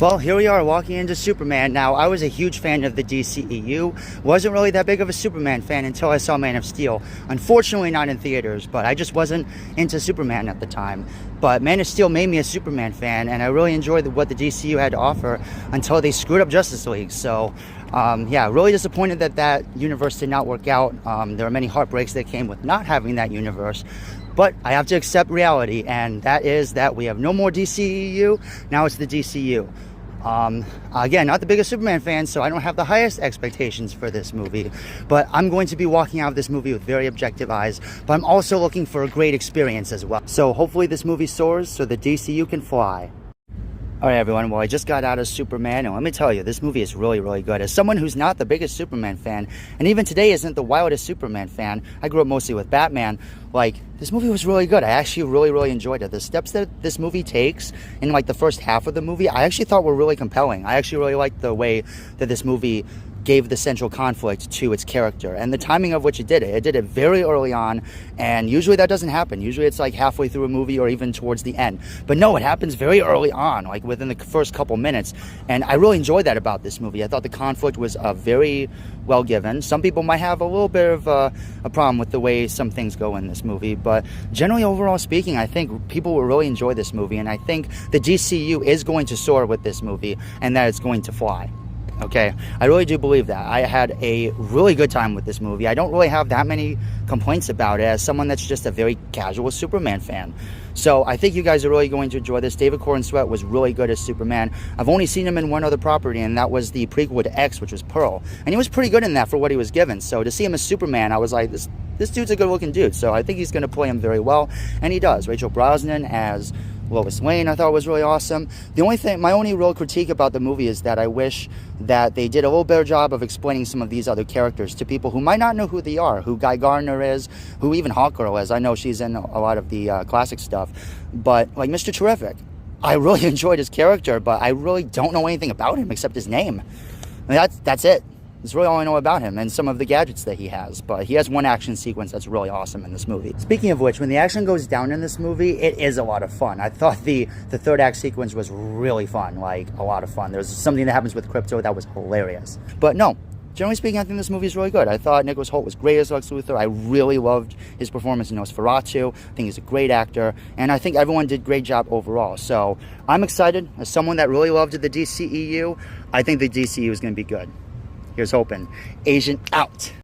Well, here we are walking into Superman. Now, I was a huge fan of the DCEU. Wasn't really that big of a Superman fan until I saw Man of Steel. Unfortunately, not in theaters, but I just wasn't into Superman at the time. But Man of Steel made me a Superman fan, and I really enjoyed what the DCU had to offer until they screwed up Justice League. So, yeah, really disappointed that that universe did not work out. There are many heartbreaks that came with not having that universe. But I have to accept reality, and that is that we have no more DCEU. Now it's the DCU. Again, not the biggest Superman fan, so I don't have the highest expectations for this movie, but I'm going to be walking out of this movie with very objective eyes, but I'm also looking for a great experience as well. So hopefully this movie soars so the DCU can fly. Alright everyone, well I just got out of Superman, and let me tell you, this movie is really, really good. As someone who's not the biggest Superman fan, and even today isn't the wildest Superman fan, I grew up mostly with Batman, like, this movie was really good. I actually really, really enjoyed it. The steps that this movie takes in like the first half of the movie, I actually thought were really compelling. I actually really liked the way that this movie gave the central conflict to its character and the timing of which it did it. It did it very early on, and usually that doesn't happen. Usually it's like halfway through a movie or even towards the end. But no, it happens very early on, like within the first couple minutes. And I really enjoyed that about this movie. I thought the conflict was very well given. Some people might have a little bit of a problem with the way some things go in this movie, but generally, overall speaking, I think people will really enjoy this movie, and I think the DCU is going to soar with this movie, and that it's going to fly. Okay, I really do believe that. I had a really good time with this movie. I don't really have that many complaints about it as someone that's just a very casual Superman fan. So I think you guys are really going to enjoy this. David Corenswet was really good as Superman. I've only seen him in one other property, and that was the prequel to X, which was Pearl. And he was pretty good in that for what he was given. So to see him as Superman, I was like, this dude's a good-looking dude. So I think he's going to play him very well, and he does. Rachel Brosnahan as Lois Lane I thought was really awesome. My only real critique about the movie is that I wish that they did a little better job of explaining some of these other characters to people who might not know who they are, who Guy Gardner is, who even Hawkgirl is. I know she's in a lot of the classic stuff, but like Mr. Terrific, I really enjoyed his character, but I really don't know anything about him except his name. I mean, that's it. That's really all I know about him and some of the gadgets that he has. But he has one action sequence that's really awesome in this movie. Speaking of which, when the action goes down in this movie, it is a lot of fun. I thought the third act sequence was really fun, like a lot of fun. There's something that happens with Krypto that was hilarious. But no, generally speaking, I think this movie is really good. I thought Nicholas Hoult was great as Lex Luthor. I really loved his performance in Nosferatu. I think he's a great actor. And I think everyone did a great job overall. So I'm excited. As someone that really loved the DCEU, I think the DCEU is going to be good. Here's hoping. Agent out.